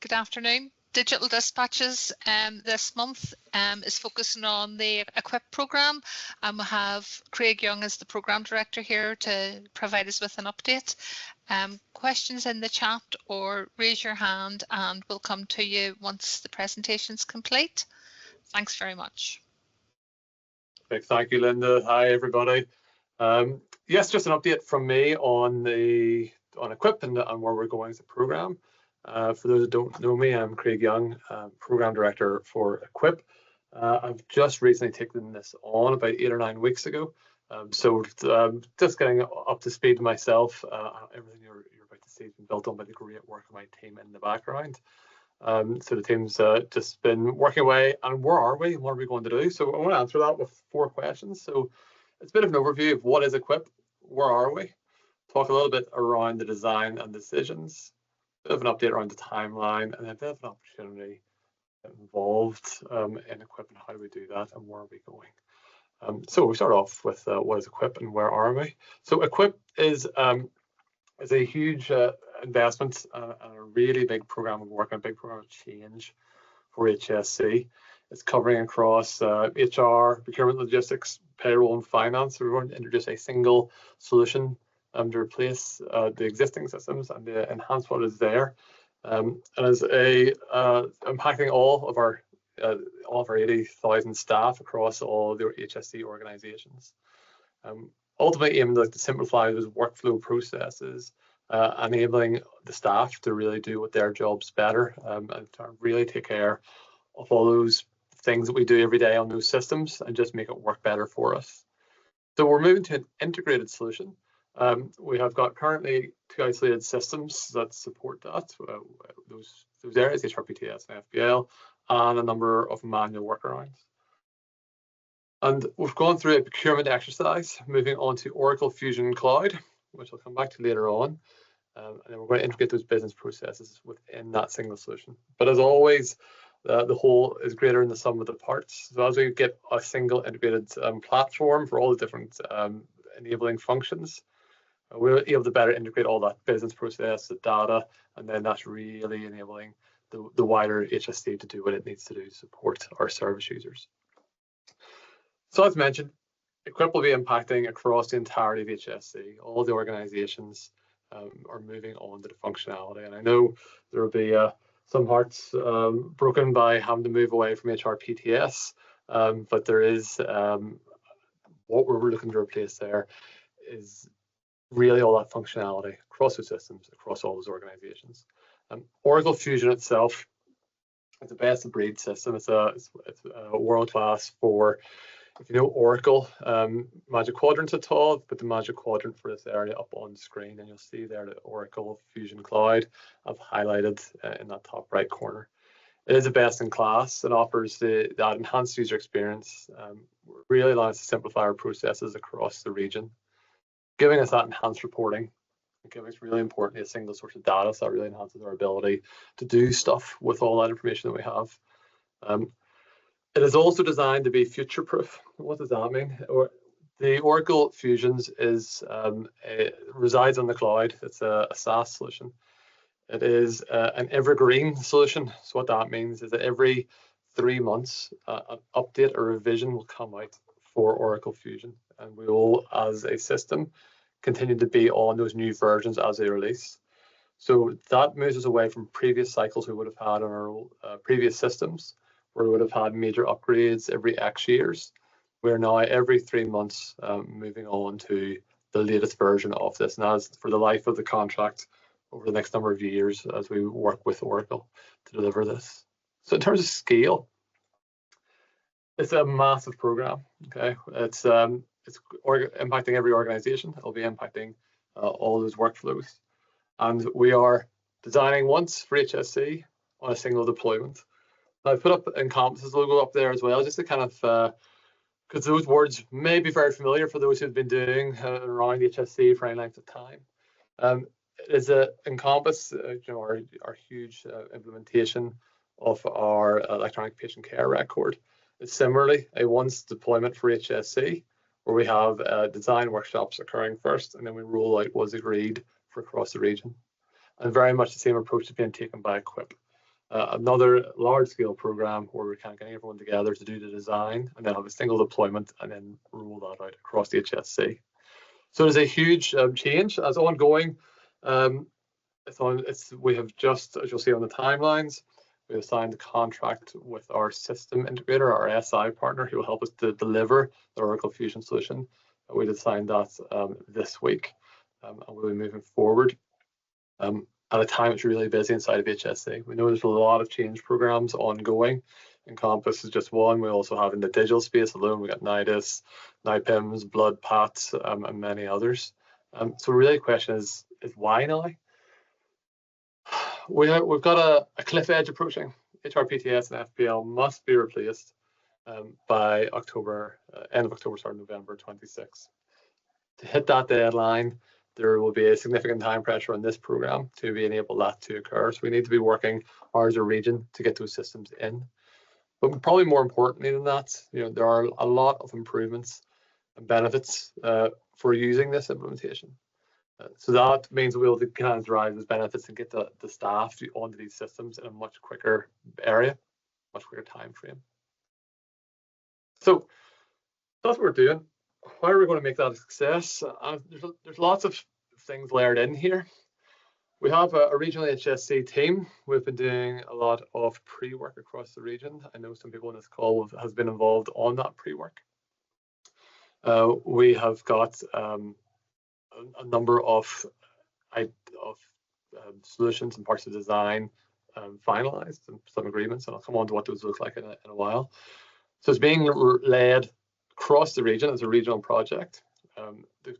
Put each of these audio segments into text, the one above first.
Good afternoon. Digital Dispatches this month is focusing on the EQUIP programme, and we have Craig Young as the programme director here to provide us with an update. Questions in the chat or raise your hand and we'll come to you once the presentation is complete. Thanks very much. Thank you, Linda. Hi, everybody. Yes, just an update from me on EQUIP and where we're going as a programme. For those that don't know me, I'm Craig Young, Programme Director for EQUIP. I've just recently taken this on about 8 or 9 weeks ago. Just getting up to speed myself. Everything you're about to see has been built on by the great work of my team in the background. So the team's just been working away. And where are we? What are we going to do? So I want to answer that with 4 questions. So it's a bit of an overview of what is EQUIP, where are we? Talk a little bit around the design and decisions. A bit of an update around the timeline, and then a bit of an opportunity involved in EQUIP and how do we do that and where are we going. So we start off with what is EQUIP and where are we? So EQUIP is a huge investment and a really big program of work and a big program of change for HSC. It's covering across HR, procurement, logistics, payroll, and finance. So we're going to introduce a single solution to replace the existing systems and to enhance what is there, and as impacting all of our 80,000 staff across all the HSC organisations. Ultimately aiming to simplify those workflow processes, enabling the staff to really do what their jobs better, and to really take care of all those things that we do every day on those systems and just make it work better for us. So we're moving to an integrated solution. We have got currently 2 isolated systems that support that, those areas, HRPTS and FPL, and a number of manual workarounds. And we've gone through a procurement exercise, moving on to Oracle Fusion Cloud, which I'll come back to later on. And then we're going to integrate those business processes within that single solution. But as always, the whole is greater than the sum of the parts. So as we get a single integrated platform for all the different enabling functions, we're able to better integrate all that business process, the data, and then that's really enabling the wider HSC to do what it needs to do to support our service users. So as mentioned, EQUIP will be impacting across the entirety of HSC. All the organisations are moving on to the functionality, and I know there will be some hearts broken by having to move away from HRPTS, but there is what we're looking to replace there is really all that functionality across the systems, across all those organisations. Oracle Fusion itself is the best of breed system. It's a world class for, if you know Oracle Magic Quadrants at all, put the Magic Quadrant for this area up on the screen and you'll see there the Oracle Fusion Cloud I've highlighted in that top right corner. It is the best in class. It offers that enhanced user experience, really allows us to simplify our processes across the region, giving us that enhanced reporting, and giving us really importantly a single source of data, so that really enhances our ability to do stuff with all that information that we have. It is also designed to be future-proof. What does that mean? The Oracle Fusions resides on the cloud. It's a SaaS solution. It is an evergreen solution. So what that means is that every 3 months, an update or revision will come out for Oracle Fusion, and we will, as a system, continue to be on those new versions as they release. So that moves us away from previous cycles we would have had on our previous systems, where we would have had major upgrades every X years. We're now every 3 months moving on to the latest version of this, and as for the life of the contract over the next number of years as we work with Oracle to deliver this. So in terms of scale, it's a massive program. Okay, it's impacting every organization. It'll be impacting all those workflows, and we are designing once for HSC on a single deployment. I've put up Encompass's logo up there as well, just to kind of because those words may be very familiar for those who've been doing around HSC for any length of time. It is Encompass, our huge implementation of our electronic patient care record. It's similarly a once deployment for HSC, where we have design workshops occurring first, and then we roll out what's agreed for across the region. And very much the same approach is being taken by EQUIP. another large-scale program where we're kind of getting everyone together to do the design and then have a single deployment and then roll that out across the HSC. So there's a huge change as ongoing. We have just, as you'll see on the timelines, we have signed a contract with our system integrator, our SI partner, who will help us to deliver the Oracle Fusion solution. We just signed that this week, and we'll be moving forward. At a time it's really busy inside of HSC. We know there's a lot of change programs ongoing. Encompass is just one. We also have in the digital space alone, we got NIDIS, NIPIMS, Blood, PATS, and many others. So really the question is why now? We've got a cliff edge approaching. HRPTS and FPL must be replaced by October, end of October, start of November 26. To hit that deadline, there will be a significant time pressure on this program to enable that to occur. So we need to be working hard as a region to get those systems in. But probably more importantly than that, there are a lot of improvements and benefits for using this implementation. So that means we'll be able to kind of drive those benefits and get the staff onto these systems in a much quicker area, much quicker time frame. So that's what we're doing. How are we going to make that a success? There's lots of things layered in here. We have a regional HSC team. We've been doing a lot of pre-work across the region. I know some people in this call have been involved on that pre-work. We have got a number of solutions and parts of design finalized and some agreements, and I'll come on to what those look like in a while. So it's being led across the region as a regional project. The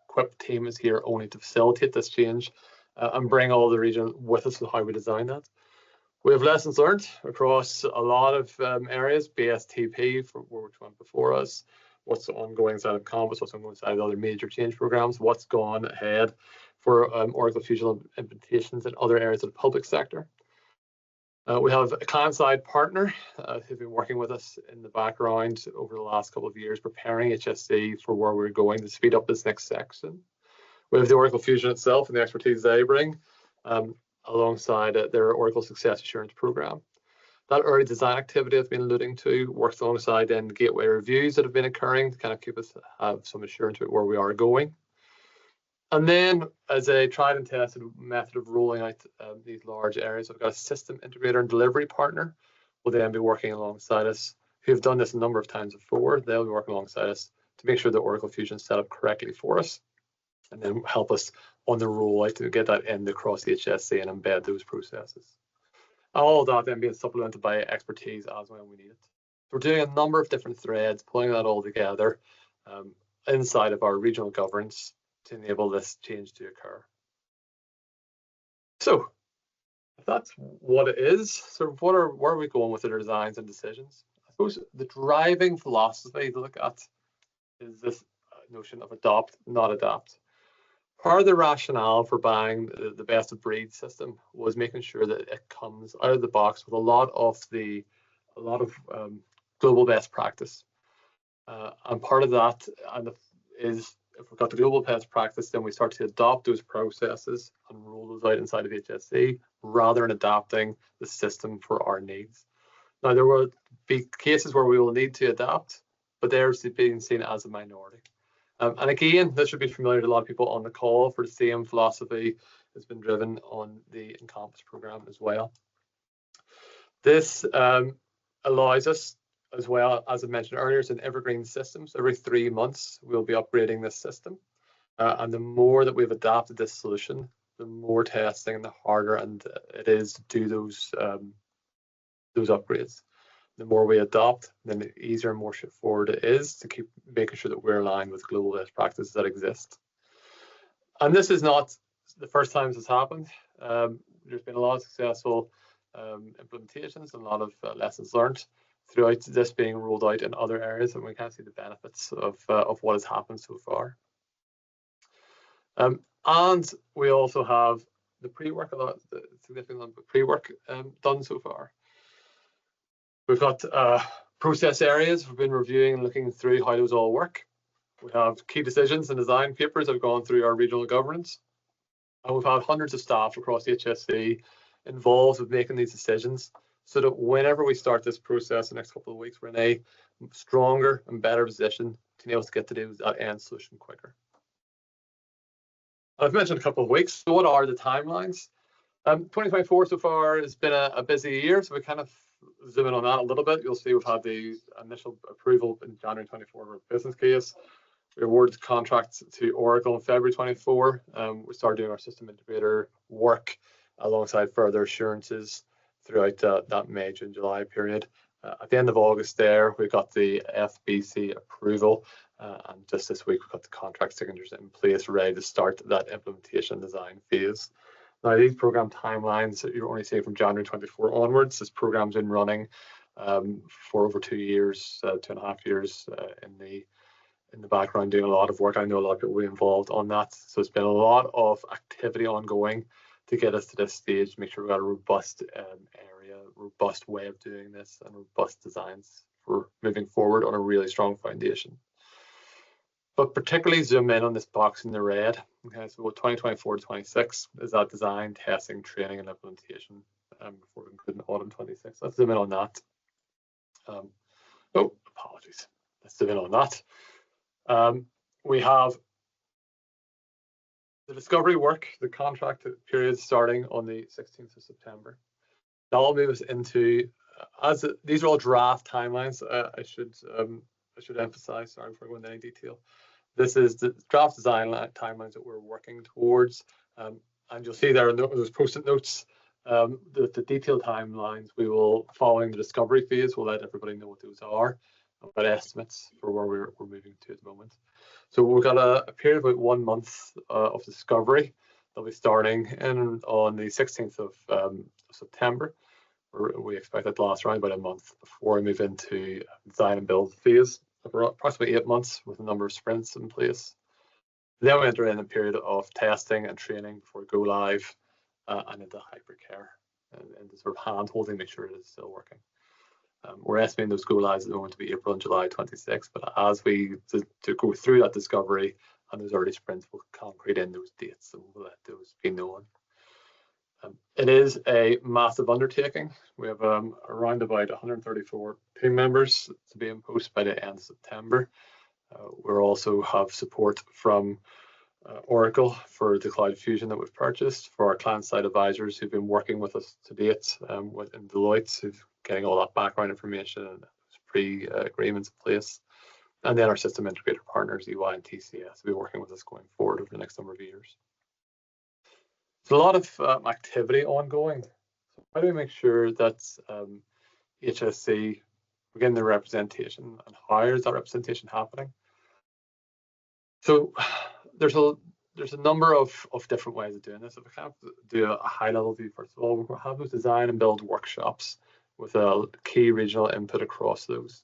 equipped team is here only to facilitate this change and bring all the region with us with how we design that. We have lessons learned across a lot of areas, BSTP, which went before us, what's ongoing inside of Compass, what's ongoing inside of other major change programs, what's gone ahead for Oracle Fusion implementations in other areas of the public sector. We have a client-side partner who've been working with us in the background over the last couple of years, preparing HSC for where we're going to speed up this next section. We have the Oracle Fusion itself and the expertise they bring alongside their Oracle Success Assurance program. That early design activity I've been alluding to works alongside then gateway reviews that have been occurring to kind of keep us have some assurance about where we are going. And then, as a tried and tested method of rolling out these large areas, we've got a system integrator and delivery partner will then be working alongside us, who have done this a number of times before. They'll be working alongside us to make sure that Oracle Fusion is set up correctly for us, and then help us on the rollout to get that in across the HSC and embed those processes. All of that then being supplemented by expertise as when we need it. We're doing a number of different threads, pulling that all together inside of our regional governance to enable this change to occur. So if that's what it is, sort of where are we going with the designs and decisions? I suppose the driving philosophy to look at is this notion of adopt, not adapt. Part of the rationale for buying the best of breed system was making sure that it comes out of the box with a lot of global best practice. And part of that is if we've got the global best practice, then we start to adopt those processes and roll those out inside of HSC rather than adapting the system for our needs. Now, there will be cases where we will need to adapt, but they're being seen as a minority. And again, this should be familiar to a lot of people on the call, for the same philosophy has been driven on the Encompass program as well. This allows us, as well, as I mentioned earlier, it's an evergreen system. So every 3 months, we'll be upgrading this system. And the more that we've adapted this solution, the more testing and the harder it is to do those upgrades. The more we adopt, then the easier and more straightforward it is to keep making sure that we're aligned with global best practices that exist. And this is not the first time this has happened. There's been a lot of successful implementations and a lot of lessons learned throughout this being rolled out in other areas, and we can see the benefits of what has happened so far. And we also have the pre-work, the significant amount of pre-work done so far. We've got process areas we've been reviewing and looking through how those all work. We have key decisions and design papers that have gone through our regional governance. And we've had hundreds of staff across the HSC involved with making these decisions, so that whenever we start this process in the next couple of weeks, we're in a stronger and better position to be able to get to that end solution quicker. I've mentioned a couple of weeks. So what are the timelines? 2024 so far has been a busy year, so we kind of zoom in on that a little bit. You'll see we've had the initial approval in January 24 of our business case. We awarded contracts to Oracle in February 24. We started doing our system integrator work alongside further assurances throughout that May, June, July period. At the end of August there, we got the FBC approval, and just this week we got the contract signatures in place, ready to start that implementation design phase. Now, these program timelines that you're only seeing from January 24 onwards. This program's been running for over 2 years, 2.5 years in the background, doing a lot of work. I know a lot of people were involved on that, so it's been a lot of activity ongoing to get us to this stage, make sure we've got a robust robust way of doing this, and robust designs for moving forward on a really strong foundation. But particularly zoom in on this box in the red. Okay, so 2024 to 26 is that design, testing, training, and implementation before we include autumn 26. Let's zoom in on that. Oh, apologies. Let's zoom in on that. We have the discovery work, the contract period starting on the 16th of September. That'll move us into, these are all draft timelines. I should emphasize, sorry before I go into any detail. This is the draft design timelines that we're working towards. And you'll see there in those post-it notes, the detailed timelines we will, following the discovery phase, we'll let everybody know what those are, about estimates for where we're moving to at the moment. So we've got a period of about 1 month of discovery. They'll be starting on the 16th of September. We expect it to last around about a month before we move into design and build phase, approximately 8 months with a number of sprints in place. Then we enter in a period of testing and training before we go live and into hypercare and sort of hand holding, make sure it is still working. We're estimating those go lives are going to be April and July 26, but as we to go through that discovery and those early sprints, we'll concrete in those dates and we'll let those be known. It is a massive undertaking. We have around about 134 team members to be in post by the end of September. We'll also have support from Oracle for the Cloud Fusion that we've purchased, for our client-side advisors who've been working with us to date, in Deloitte, who've getting all that background information and pre-agreements in place. And then our system integrator partners, EY and TCS, will be working with us going forward over the next number of years. There's a lot of activity ongoing. So how do we make sure that HSC, again, the representation, and how is that representation happening? So there's a number of different ways of doing this. If I kind of do a high level view, first of all, we'll have those design and build workshops with a key regional input across those.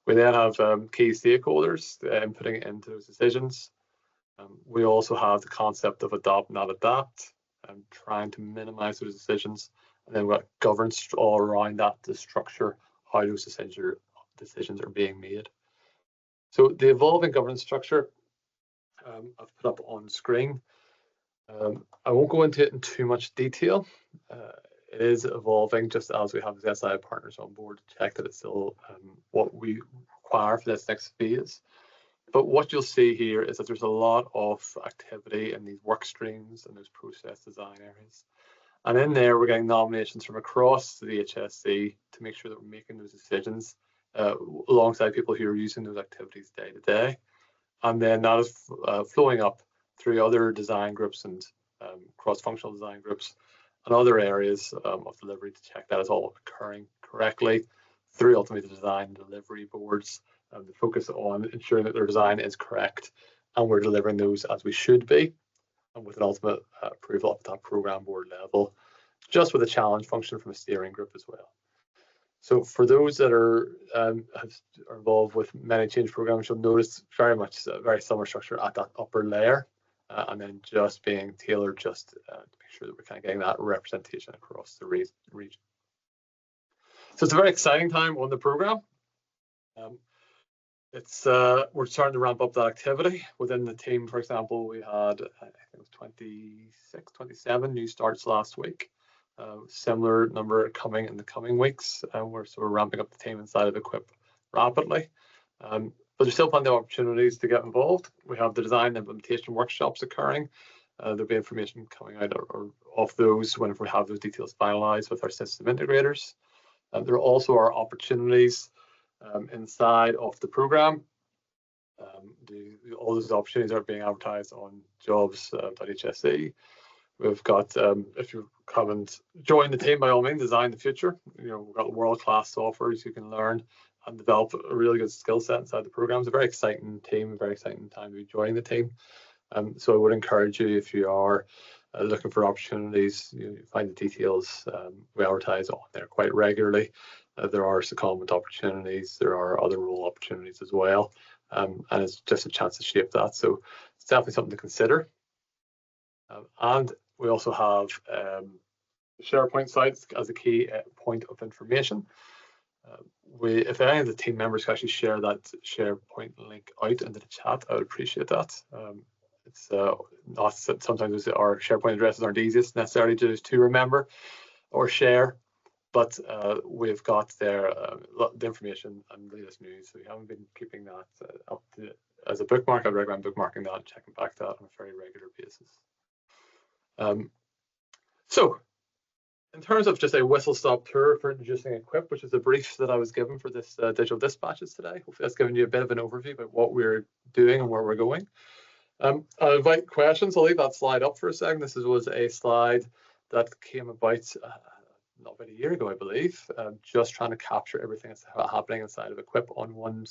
We then have key stakeholders inputting into those decisions. We also have the concept of adopt, not adapt, and trying to minimize those decisions. And then we've got governance all around that to structure how those decisions are being made. So the evolving governance structure I've put up on screen. I won't go into it in too much detail. It is evolving just as we have the SI partners on board to check that it's still what we require for this next phase. But what you'll see here is that there's a lot of activity in these work streams and those process design areas. And in there, we're getting nominations from across the HSC to make sure that we're making those decisions alongside people who are using those activities day to day. And then that is flowing up through other design groups and cross-functional design groups and other areas of delivery to check that is all occurring correctly through ultimately the design and delivery boards. The focus on ensuring that their design is correct and we're delivering those as we should be, and with an ultimate approval at that program board level, just with a challenge function from a steering group as well. So for those that are involved with many change programs, you'll notice very much a very similar structure at that upper layer, and then just being tailored just to make sure that we're kind of getting that representation across the region. So it's a very exciting time on the program. We're starting to ramp up that activity within the team. For example, we had I think it was 26, 27 new starts last week. Similar number coming in the coming weeks. We're sort of ramping up the team inside of Equip rapidly. But there's still plenty of opportunities to get involved. We have the design and implementation workshops occurring. There'll be information coming out of those whenever we have those details finalized with our system integrators. There also are opportunities inside of the program. All those opportunities are being advertised on jobs.hsc. We've got, if you haven't joined the team, by all means, design the future. You know, we've got world-class softwares you can learn and develop a really good skill set inside the program. It's a very exciting team, a very exciting time to be joining the team. So I would encourage you, if you are looking for opportunities, you find the details. We advertise on there quite regularly. There are secondment opportunities. There are other role opportunities as well. And it's just a chance to shape that. So it's definitely something to consider. And we also have SharePoint sites as a key point of information. If any of the team members could actually share that SharePoint link out into the chat, I would appreciate that. It's not sometimes our SharePoint addresses aren't easiest necessarily to remember or share, but we've got there the information and latest news. So we haven't been keeping that up to, as a bookmark. I'd recommend bookmarking that and checking back that on a very regular basis. So in terms of just a whistle-stop tour for introducing Equip, which is a brief that I was given for this digital dispatches today. Hopefully that's given you a bit of an overview about what we're doing and where we're going. I invite questions. I'll leave that slide up for a second. This was a slide that came about not about a year ago, I believe, just trying to capture everything that's happening inside of Equip on one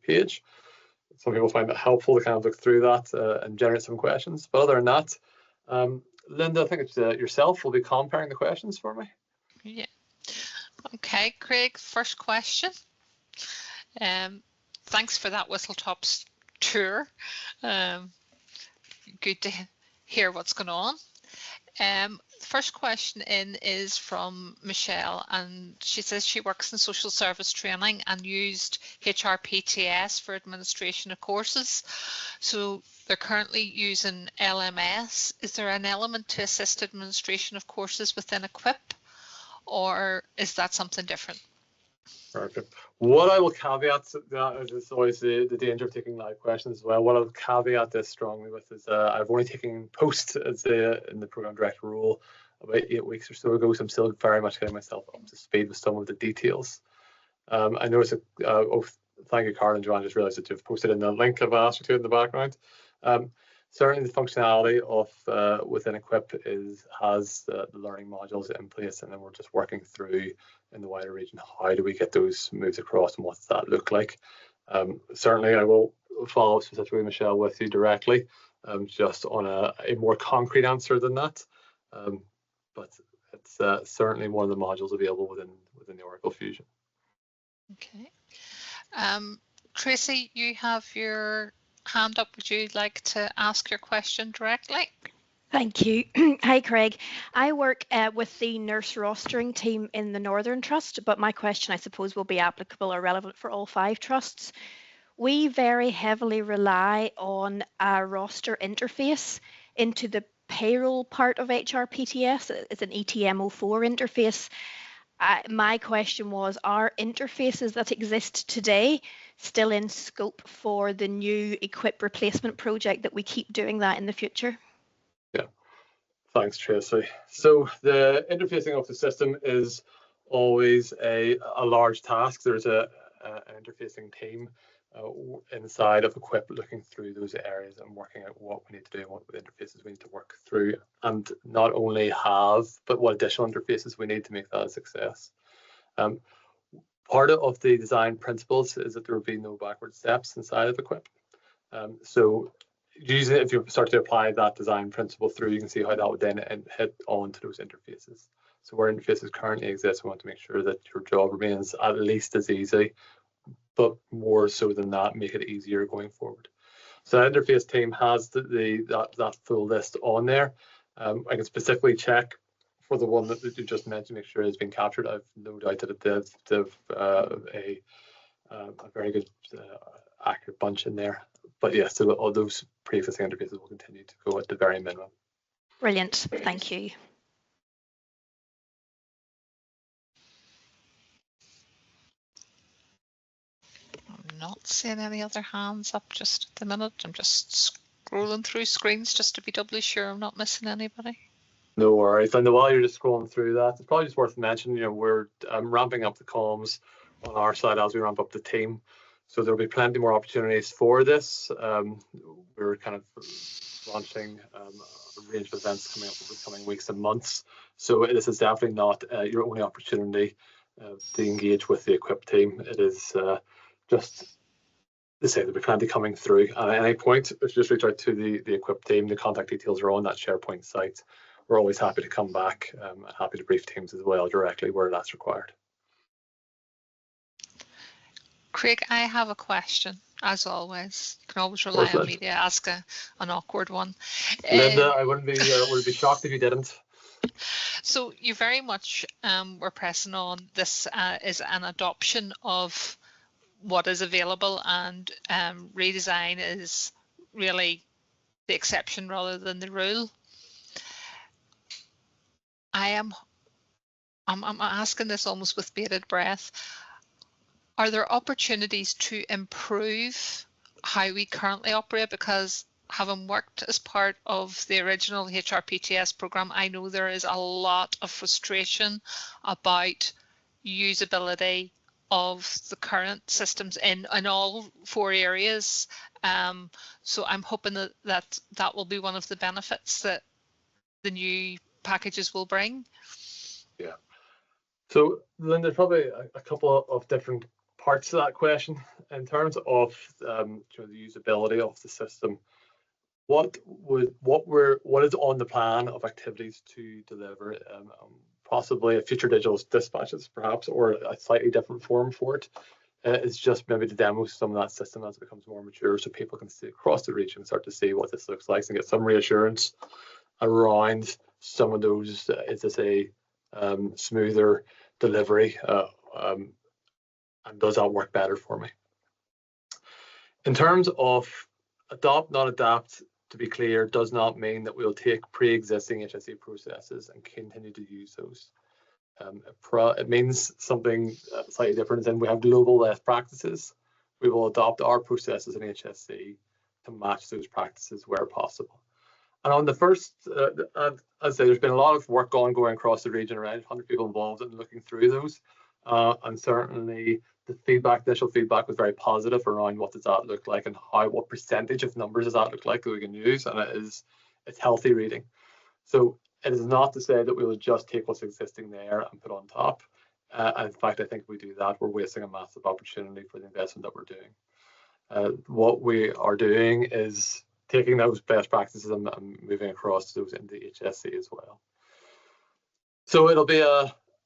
page. Some people find it helpful to kind of look through that and generate some questions. But other than that, Linda, I think it's yourself will be comparing the questions for me. Yeah. Okay, Craig, first question. Thanks for that whistle-top tour. Good to hear what's going on. First question in is from Michelle, and she says she works in social service training and used HRPTS for administration of courses. So they're currently using LMS. Is there an element to assist administration of courses within Equip, or is that something different? Perfect. What I will caveat that is always the danger of taking live questions as well. What I'll caveat this strongly with is I've only taken post as in the program director role about 8 weeks or so ago, so I'm still very much getting myself up to speed with some of the details. I noticed thank you, Carl and Joanne. Just realised that you've posted in the link I've asked you to in the background. Certainly the functionality of within Equip has the learning modules in place, and then we're just working through in the wider region how do we get those moved across and what does that look like. Certainly I will follow up specifically, Michelle, with you directly just on a more concrete answer than that, but it's certainly one of the modules available within the Oracle Fusion. Okay. Tracy, you have your hand up. Would you like to ask your question directly? Thank you. Hi, Craig. I work with the nurse rostering team in the Northern Trust, but my question, I suppose, will be applicable or relevant for all 5 trusts. We very heavily rely on a roster interface into the payroll part of HRPTS. It's an ETM04 interface. My question was, are interfaces that exist today still in scope for the new Equip replacement project that we keep doing that in the future? Yeah, thanks, Tracy. So the interfacing of the system is always a large task. There's an interfacing team inside of Equip looking through those areas and working out what we need to do and what interfaces we need to work through, and not only have, but what additional interfaces we need to make that a success. Part of the design principles is that there will be no backward steps inside of Equip. So usually if you start to apply that design principle through, you can see how that would then hit onto those interfaces. So where interfaces currently exist, we want to make sure that your job remains at least as easy, but more so than that, make it easier going forward. So the interface team has that full list on there. I can specifically check for the one that you just mentioned, make sure it's been captured. I've no doubt that they've a very good accurate bunch in there. But yes, so all those pre-existing interfaces will continue to go at the very minimum. Brilliant, thank you. not seeing any other hands up just at the minute. I'm just scrolling through screens just to be doubly sure I'm not missing anybody. No worries. And while you're just scrolling through that, it's probably just worth mentioning, you know, we're ramping up the comms on our side as we ramp up the team. So there'll be plenty more opportunities for this. We're kind of launching a range of events coming up over the coming weeks and months. So this is definitely not your only opportunity to engage with the Equip team. It is just to say there'll be plenty coming through. And at any point, if you just reach out to the Equip team, the contact details are on that SharePoint site. We're always happy to come back, happy to brief teams as well directly where that's required. Craig, I have a question, as always. You can always rely on me to ask an awkward one. Linda, I would be shocked if you didn't. So you very much were pressing on this is an adoption of what is available, and redesign is really the exception rather than the rule. I'm asking this almost with bated breath. Are there opportunities to improve how we currently operate? Because having worked as part of the original HRPTS program, I know there is a lot of frustration about usability of the current systems in all 4 areas. So I'm hoping that will be one of the benefits that the new packages will bring. Yeah. So Linda, probably a couple of different parts to that question. In terms of the usability of the system, what is on the plan of activities to deliver possibly a future digital dispatches perhaps, or a slightly different form for it? It's just maybe to demo some of that system as it becomes more mature, so people can see across the region, start to see what this looks like and get some reassurance around some of those. Is this a smoother delivery, and does that work better for me? In terms of adopt, not adapt, to be clear, does not mean that we'll take pre-existing HSC processes and continue to use those. It means something slightly different. And we have global best practices. We will adopt our processes in HSC to match those practices where possible. And on the first, as I say, there's been a lot of work going across the region, around 100 people involved in looking through those. And certainly the initial feedback was very positive around what does that look like and what percentage of numbers does that look like that we can use, and it's healthy reading. So it is not to say that we will just take what's existing there and put on top. In fact, I think if we do that, we're wasting a massive opportunity for the investment that we're doing. What we are doing is taking those best practices and moving across those into HSC as well. So it'll be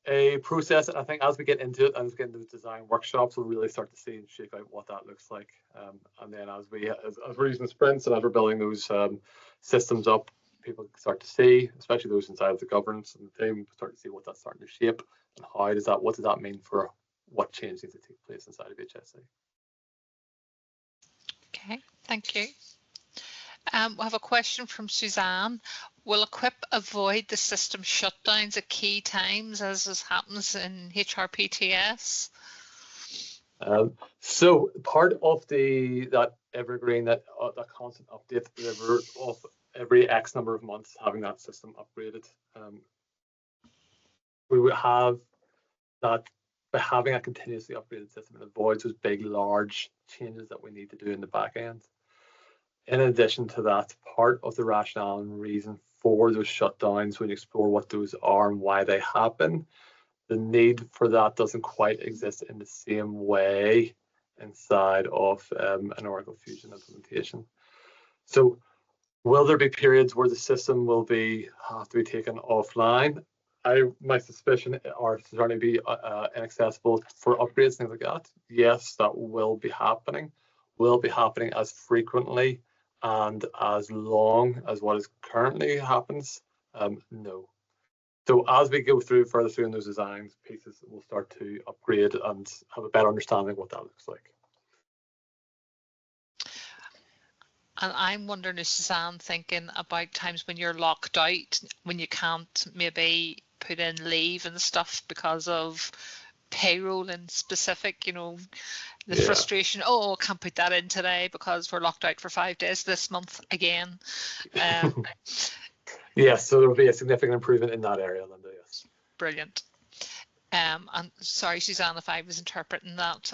a process, and I think as we get into it and get into the design workshops, we'll really start to see and shake out what that looks like. And then as we're using sprints and as we're building those systems up, people start to see, especially those inside of the governance and the team, start to see what that's starting to shape and what does that mean for what change needs to take place inside of HSC. Okay, thank you. We have a question from Suzanne. Will Equip avoid the system shutdowns at key times as happens in HRPTS? So part of that evergreen, that constant update deliver of every X number of months having that system upgraded, we would have that by having a continuously upgraded system. It avoids those big, large changes that we need to do in the back end. In addition to that, part of the rationale and reason for those shutdowns, when you explore what those are and why they happen, the need for that doesn't quite exist in the same way inside of an Oracle Fusion implementation. So will there be periods where the system will have to be taken offline? My suspicion are certainly be inaccessible for upgrades, things like that. Yes, that will be happening. Will be happening as frequently and as long as what is currently happens? No. So as we go further through in those designs pieces, we'll start to upgrade and have a better understanding of what that looks like. And I'm wondering, is Suzanne thinking about times when you're locked out, when you can't maybe put in leave and stuff because of payroll in specific, you know, the Yeah. frustration, oh, I can't put that in today because we're locked out for 5 days this month again. Yes, so there will be a significant improvement in that area, Linda, yes. Brilliant. And sorry, Suzanne, if I was interpreting that,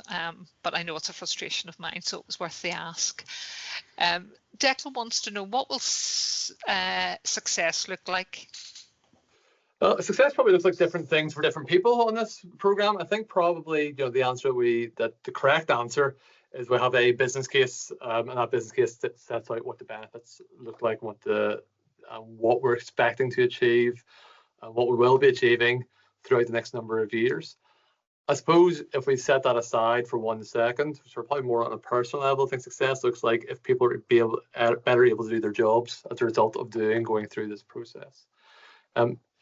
but I know it's a frustration of mine, so it was worth the ask. Declan wants to know, what will success look like? Success probably looks like different things for different people on this program. I think probably, you know, the correct answer is we have a business case, and that business case sets out what the benefits look like, what we're expecting to achieve, what we will be achieving throughout the next number of years. I suppose if we set that aside for 1 second, so probably more on a personal level, I think success looks like if people are better able to do their jobs as a result of going through this process.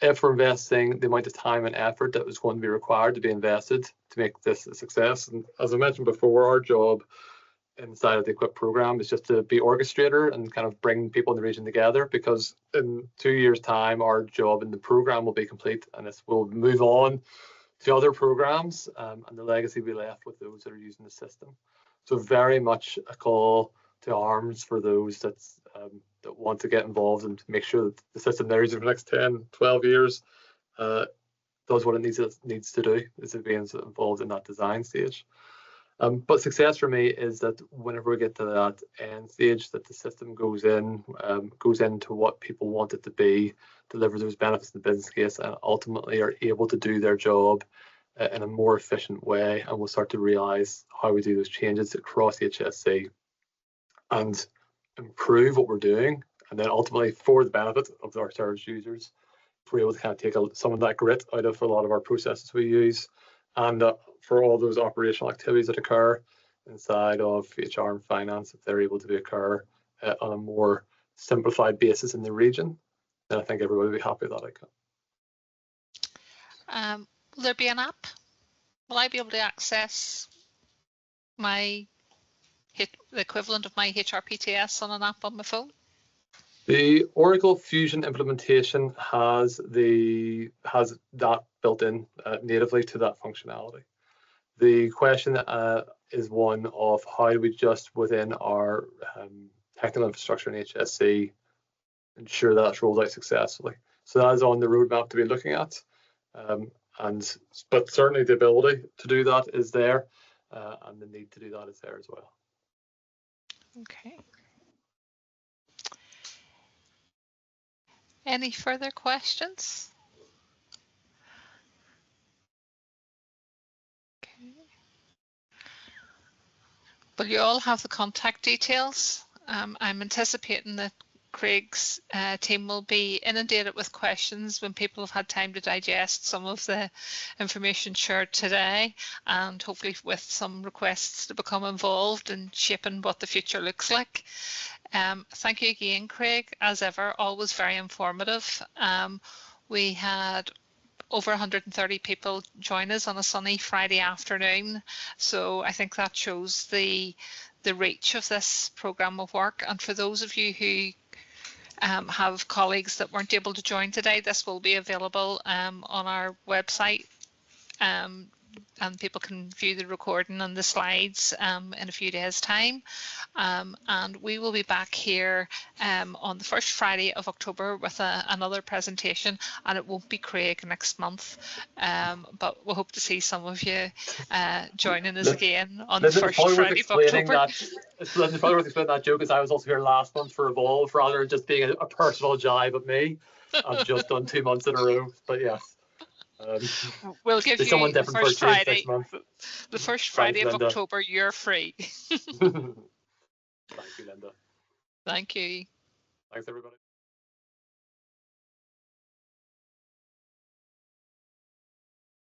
If we're investing the amount of time and effort that was going to be required to be invested to make this a success, and as I mentioned before, our job inside of the EQUIP program is just to be orchestrator and kind of bring people in the region together, because in 2 years' time, our job in the program will be complete and this will move on to other programs, and the legacy will be left with those that are using the system. So very much a call to arms for those that want to get involved and to make sure that the system they're using for the next 10, 12 years does what it needs to do, is it being involved in that design stage. But success for me is that whenever we get to that end stage, that the system goes into what people want it to be, deliver those benefits in the business case, and ultimately are able to do their job in a more efficient way, and we'll start to realise how we do those changes across HSC and improve what we're doing, and then ultimately for the benefit of our service users, if we're able to kind of take some of that grit out of a lot of our processes we use, and for all those operational activities that occur inside of HR and finance, if they're able to occur on a more simplified basis in the region, then I think everybody will be happy with that outcome. Will there be an app? Will I be able to access the equivalent of my HRPTS on an app on my phone? The Oracle Fusion implementation has that built in natively to that functionality. The question is one of how do we just within our technical infrastructure in HSC ensure that's rolled out successfully. So that is on the roadmap to be looking at, but certainly the ability to do that is there, and the need to do that is there as well. Okay. Any further questions? Okay. Well, you all have the contact details. I'm anticipating that Craig's team will be inundated with questions when people have had time to digest some of the information shared today, and hopefully with some requests to become involved in shaping what the future looks like. Thank you again, Craig, as ever, always very informative. We had over 130 people join us on a sunny Friday afternoon, so I think that shows the reach of this programme of work. And for those of you who have colleagues that weren't able to join today, this will be available on our website, and people can view the recording and the slides in a few days' time. And we will be back here on the first Friday of October with another presentation, and it won't be Craig next month, but we'll hope to see some of you joining us again on the first Friday of October. It's probably worth explaining that joke, as I was also here last month for Evolve, rather than just being a personal jibe at me. I've just done 2 months in a row, but yes. We'll give you the first Friday. The first Friday of Linda. October, you're free. Thank you, Linda. Thank you. Thanks, everybody.